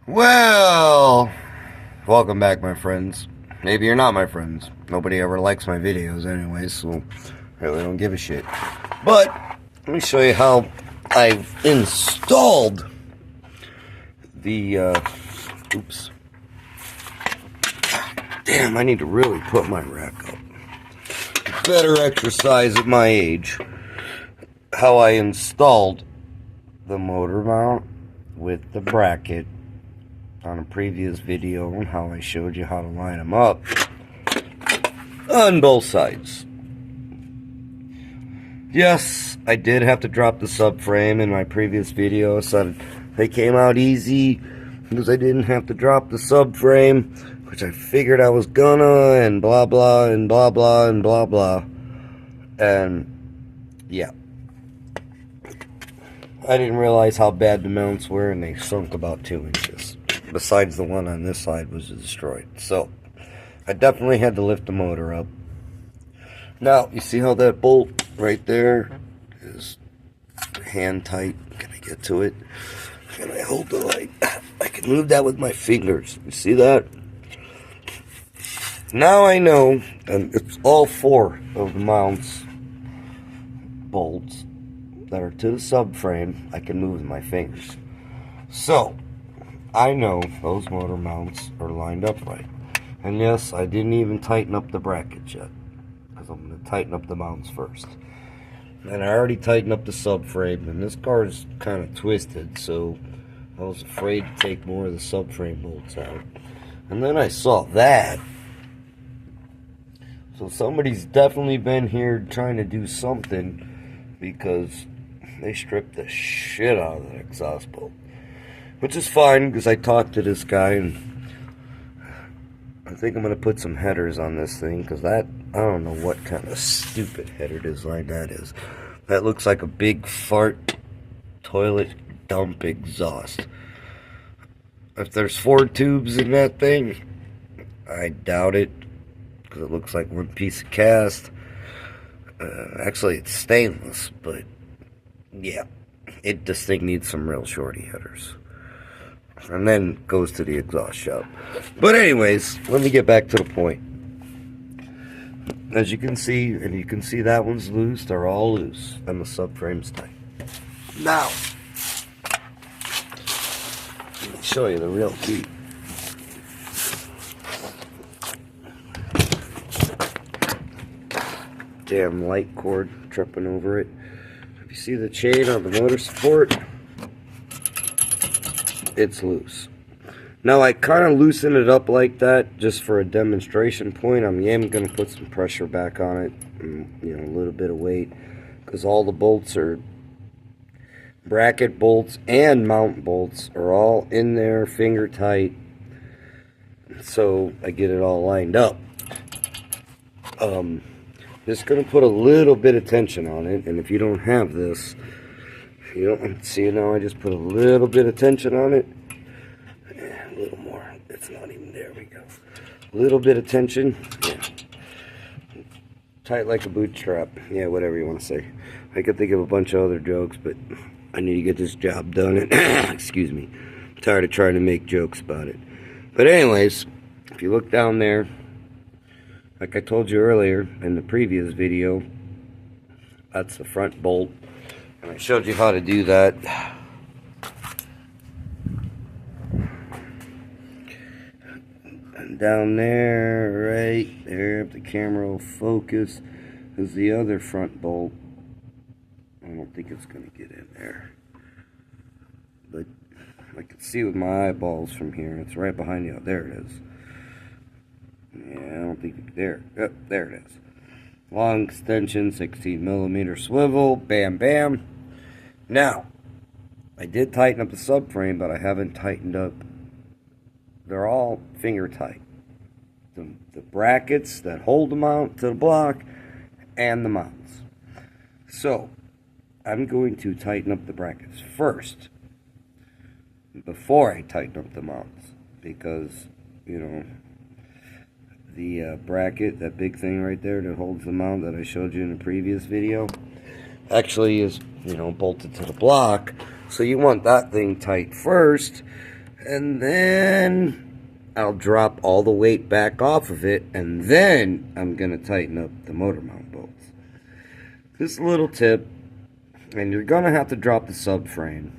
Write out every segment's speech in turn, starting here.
Well, welcome back, my friends. Maybe you're not my friends. Nobody ever likes my videos anyway, so I really don't give a shit. But let me show you how I've installed the, oops. Damn, I need to really put my rack up. Better exercise at my age. How I installed the motor mount with the bracket on a previous video on how I showed you how to line them up on both sides. Yes, I did have to drop the subframe in my previous video. I said they came out easy because I didn't have to drop the subframe, which I figured I was gonna, and blah blah and blah blah and blah blah. And yeah, I didn't realize how bad the mounts were, and they sunk about 2 inches. Besides, the one on this side was destroyed. So I definitely had to lift the motor up. Now, you see how that bolt right there is hand tight? Can I get to it? Can I hold the light? I can move that with my fingers. You see that? Now I know, and it's all 4 of the mounts, bolts, that are to the subframe, I can move with my fingers. So I know those motor mounts are lined up right. And yes, I didn't even tighten up the brackets yet, because I'm going to tighten up the mounts first. And I already tightened up the subframe, and this car is kind of twisted, so I was afraid to take more of the subframe bolts out. And then I saw that. So somebody's definitely been here trying to do something, because they stripped the shit out of the exhaust bolt. Which is fine, because I talked to this guy, and I think I'm going to put some headers on this thing, because that, I don't know what kind of stupid header design that is. That looks like a big fart toilet dump exhaust. If there's 4 tubes in that thing, I doubt it, because it looks like one piece of cast. Actually, it's stainless, but yeah, this thing needs some real shorty headers. And then goes to the exhaust shop. But anyways, let me get back to the point. As you can see, and you can see that one's loose, they're all loose, and the subframe's tight. Now, let me show you the real key. Damn light cord tripping over it. If you see the chain on the motor support, it's loose. Now I kind of loosen it up like that just for a demonstration point. I am going to put some pressure back on it, and, you know, a little bit of weight, because all the bolts are bracket bolts and mount bolts are all in there, finger tight. So I get it all lined up. Just going to put a little bit of tension on it, and if you don't have this, you don't see it now. I just put a little bit of tension on it. Yeah, a little more. It's not even there. We go. A little bit of tension. Yeah. Tight like a bootstrap. Yeah, whatever you want to say. I could think of a bunch of other jokes, but I need to get this job done. And excuse me. I'm tired of trying to make jokes about it. But anyways, if you look down there, like I told you earlier in the previous video, that's the front bolt. And I showed you how to do that. And down there, right there, if the camera will focus, is the other front bolt. I don't think it's going to get in there. But I can see with my eyeballs from here. It's right behind you. There it is. Yeah, I don't think there. Yep, there it is. Long extension, 16mm swivel, bam bam. Now, I did tighten up the subframe, but I haven't tightened up. They're all finger tight. The brackets that hold the mount to the block and the mounts. So, I'm going to tighten up the brackets first before I tighten up the mounts, because, you know, the bracket, that big thing right there that holds the mount that I showed you in the previous video, actually is, you know, bolted to the block. So you want that thing tight first, And then I'll drop all the weight back off of it, and then I'm going to tighten up the motor mount bolts. Just a little tip, and you're going to have to drop the subframe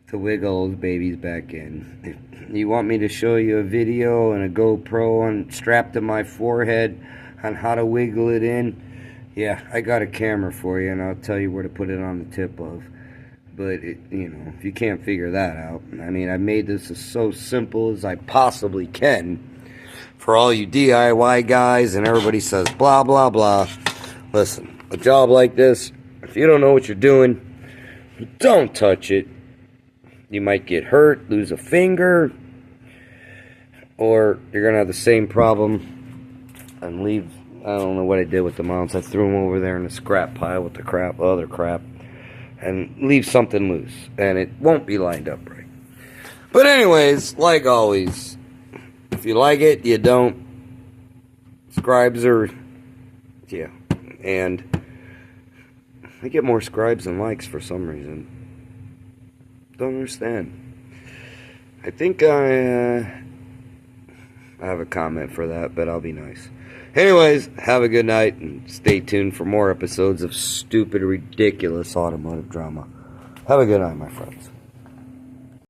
to wiggle those babies back in. If you want me to show you a video and a GoPro strapped to my forehead on how to wiggle it in, yeah, I got a camera for you, and I'll tell you where to put it on the tip of. But, if you can't figure that out, I mean, I made this as so simple as I possibly can for all you DIY guys, and everybody says blah, blah, blah. Listen, a job like this, if you don't know what you're doing, don't touch it. You might get hurt, lose a finger, or you're going to have the same problem and leave. I don't know what I did with the mounts. I threw them over there in the scrap pile with the other crap. And leave something loose, and it won't be lined up right. But anyways, like always, if you like it, you don't. Scribes are, yeah, and I get more scribes than likes for some reason. Don't understand. I think I have a comment for that, but I'll be nice. Anyways, have a good night, and stay tuned for more episodes of stupid, ridiculous automotive drama. Have a good night, my friends.